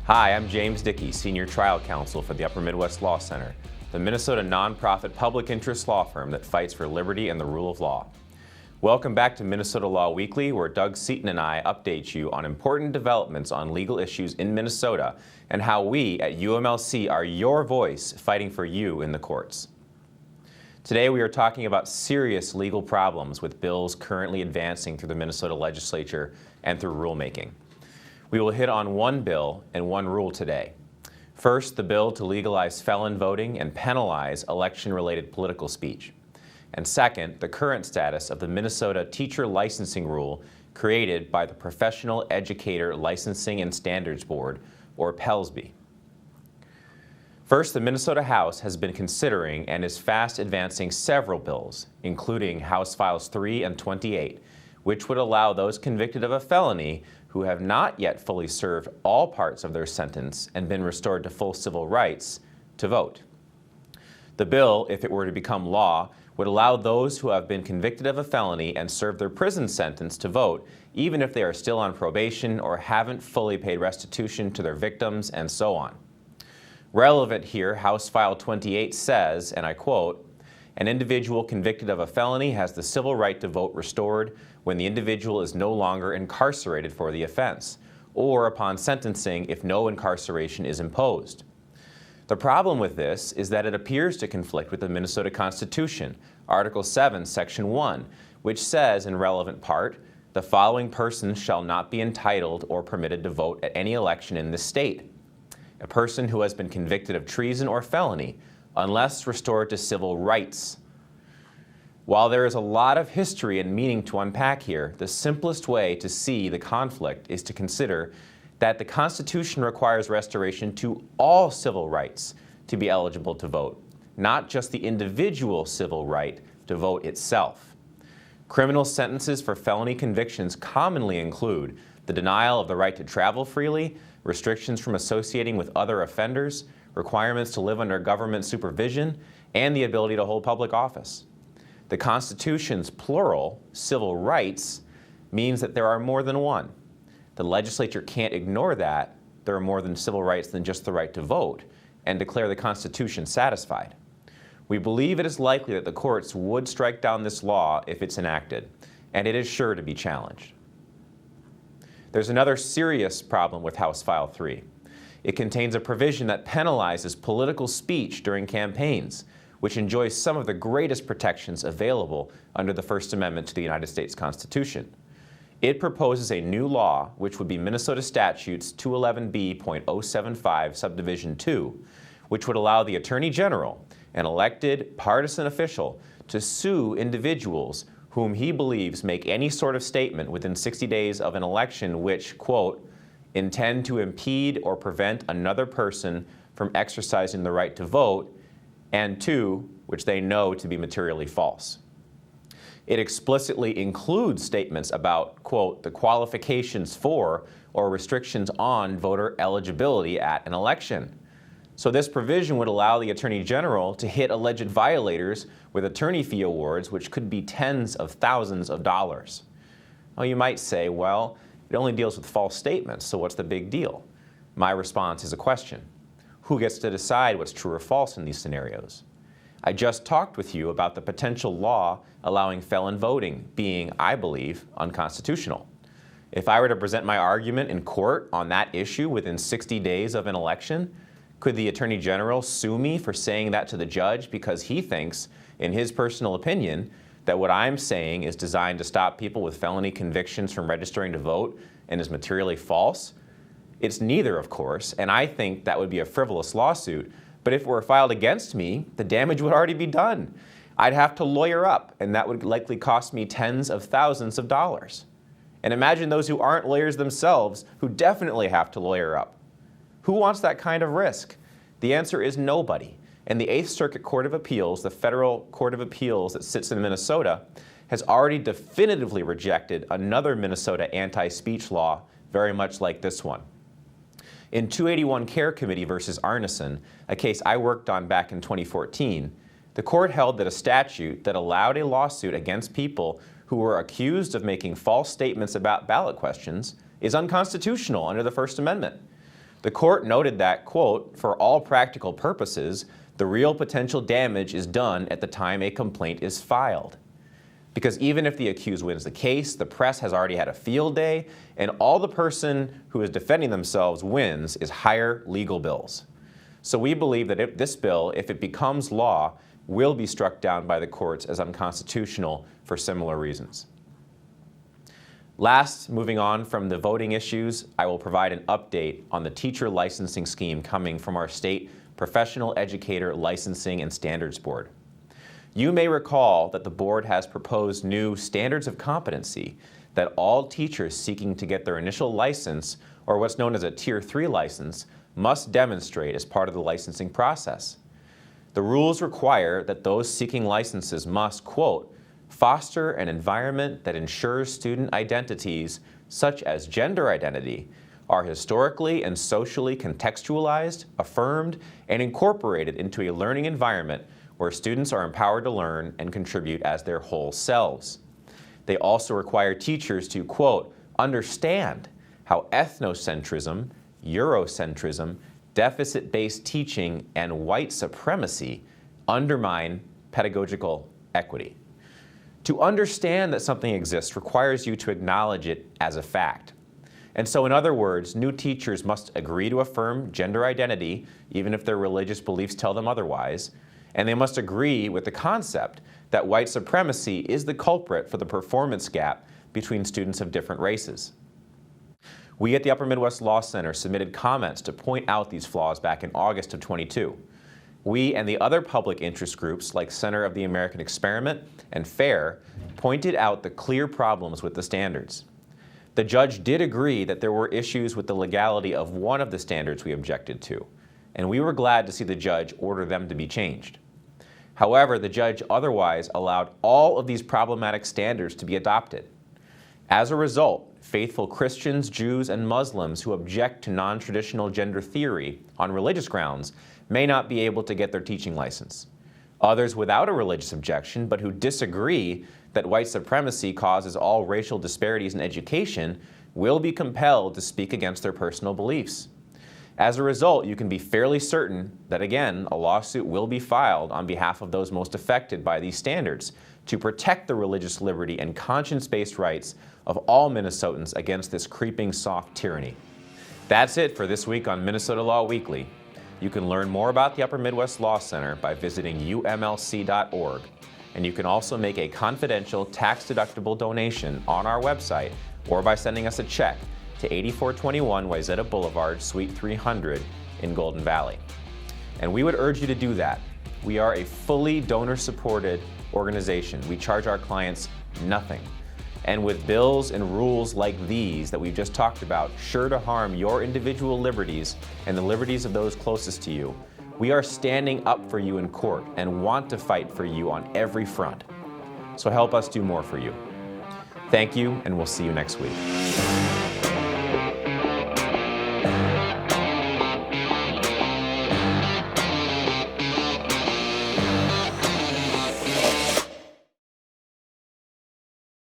Hi, I'm James Dickey, Senior Trial Counsel for the Upper Midwest Law Center, the Minnesota nonprofit public interest law firm that fights for liberty and the rule of law. Welcome back to Minnesota Law Weekly, where Doug Seaton and I update you on important developments on legal issues in Minnesota and how we at UMLC are your voice fighting for you in the courts. Today we are talking about serious legal problems with bills currently advancing through the Minnesota legislature and through rulemaking. We will hit on one bill and one rule today. First, the bill to legalize felon voting and penalize election-related political speech. And second, the current status of the Minnesota teacher licensing rule created by the Professional Educator Licensing and Standards Board, or PELSB. First, the Minnesota House has been considering and is fast advancing several bills, including House Files 3 and 28, which would allow those convicted of a felony who have not yet fully served all parts of their sentence and been restored to full civil rights to vote. The bill, if it were to become law, would allow those who have been convicted of a felony and served their prison sentence to vote, even if they are still on probation or haven't fully paid restitution to their victims, and so on. Relevant here, House File 28 says, and I quote, "An individual convicted of a felony has the civil right to vote restored when the individual is no longer incarcerated for the offense, or upon sentencing if no incarceration is imposed." The problem with this is that it appears to conflict with the Minnesota Constitution, Article 7, Section 1, which says in relevant part, "The following persons shall not be entitled or permitted to vote at any election in this state: a person who has been convicted of treason or felony, unless restored to civil rights." While there is a lot of history and meaning to unpack here, the simplest way to see the conflict is to consider that the Constitution requires restoration to all civil rights to be eligible to vote, not just the individual civil right to vote itself. Criminal sentences for felony convictions commonly include the denial of the right to travel freely, restrictions from associating with other offenders, requirements to live under government supervision, and the ability to hold public office. The Constitution's plural, civil rights, means that there are more than one. The legislature can't ignore that there are more than civil rights than just the right to vote and declare the Constitution satisfied. We believe it is likely that the courts would strike down this law if it's enacted, and it is sure to be challenged. There's another serious problem with House File 3. It contains a provision that penalizes political speech during campaigns, which enjoys some of the greatest protections available under the First Amendment to the United States Constitution. It proposes a new law, which would be Minnesota Statutes 211B.075 Subdivision 2, which would allow the Attorney General, an elected partisan official, to sue individuals whom he believes make any sort of statement within 60 days of an election which, quote, "intend to impede or prevent another person from exercising the right to vote," and two, which they know to be materially false. It explicitly includes statements about, quote, "the qualifications for or restrictions on voter eligibility at an election." So this provision would allow the Attorney General to hit alleged violators with attorney fee awards, which could be tens of thousands of dollars. Well, you might say, well, it only deals with false statements, so what's the big deal? My response is a question. Who gets to decide what's true or false in these scenarios? I just talked with you about the potential law allowing felon voting being, I believe, unconstitutional. If I were to present my argument in court on that issue within 60 days of an election, could the Attorney General sue me for saying that to the judge because he thinks, in his personal opinion, that what I'm saying is designed to stop people with felony convictions from registering to vote and is materially false? It's neither, of course, and I think that would be a frivolous lawsuit, but if it were filed against me, the damage would already be done. I'd have to lawyer up, and that would likely cost me tens of thousands of dollars. And imagine those who aren't lawyers themselves who definitely have to lawyer up. Who wants that kind of risk? The answer is nobody. And the Eighth Circuit Court of Appeals, the federal court of appeals that sits in Minnesota, has already definitively rejected another Minnesota anti-speech law very much like this one. In 281 Care Committee versus Arneson, a case I worked on back in 2014, the court held that a statute that allowed a lawsuit against people who were accused of making false statements about ballot questions is unconstitutional under the First Amendment. The court noted that, quote, "For all practical purposes, the real potential damage is done at the time a complaint is filed." Because even if the accused wins the case, the press has already had a field day, and all the person who is defending themselves wins is higher legal bills. So we believe that if this bill, if it becomes law, will be struck down by the courts as unconstitutional for similar reasons. Last, moving on from the voting issues, I will provide an update on the teacher licensing scheme coming from our state Professional Educator Licensing and Standards Board. You may recall that the board has proposed new standards of competency that all teachers seeking to get their initial license, or what's known as a Tier 3 license, must demonstrate as part of the licensing process. The rules require that those seeking licenses must, quote, "foster an environment that ensures student identities, such as gender identity, are historically and socially contextualized, affirmed, and incorporated into a learning environment where students are empowered to learn and contribute as their whole selves." They also require teachers to, quote, "understand how ethnocentrism, Eurocentrism, deficit-based teaching, and white supremacy undermine pedagogical equity." To understand that something exists requires you to acknowledge it as a fact. And so, in other words, new teachers must agree to affirm gender identity, even if their religious beliefs tell them otherwise, and they must agree with the concept that white supremacy is the culprit for the performance gap between students of different races. We at the Upper Midwest Law Center submitted comments to point out these flaws back in August of 22. We and the other public interest groups like Center of the American Experiment and FAIR pointed out the clear problems with the standards. The judge did agree that there were issues with the legality of one of the standards we objected to, and we were glad to see the judge order them to be changed. However, the judge otherwise allowed all of these problematic standards to be adopted. As a result, faithful Christians, Jews, and Muslims who object to non-traditional gender theory on religious grounds may not be able to get their teaching license. Others without a religious objection, but who disagree that white supremacy causes all racial disparities in education, will be compelled to speak against their personal beliefs. As a result, you can be fairly certain that, again, a lawsuit will be filed on behalf of those most affected by these standards to protect the religious liberty and conscience-based rights of all Minnesotans against this creeping soft tyranny. That's it for this week on Minnesota Law Weekly. You can learn more about the Upper Midwest Law Center by visiting umlc.org, and you can also make a confidential, tax-deductible donation on our website or by sending us a check to 8421 Wayzata Boulevard, Suite 300 in Golden Valley. And we would urge you to do that. We are a fully donor-supported organization. We charge our clients nothing. And with bills and rules like these that we've just talked about, sure to harm your individual liberties and the liberties of those closest to you, we are standing up for you in court and want to fight for you on every front. So help us do more for you. Thank you, and we'll see you next week.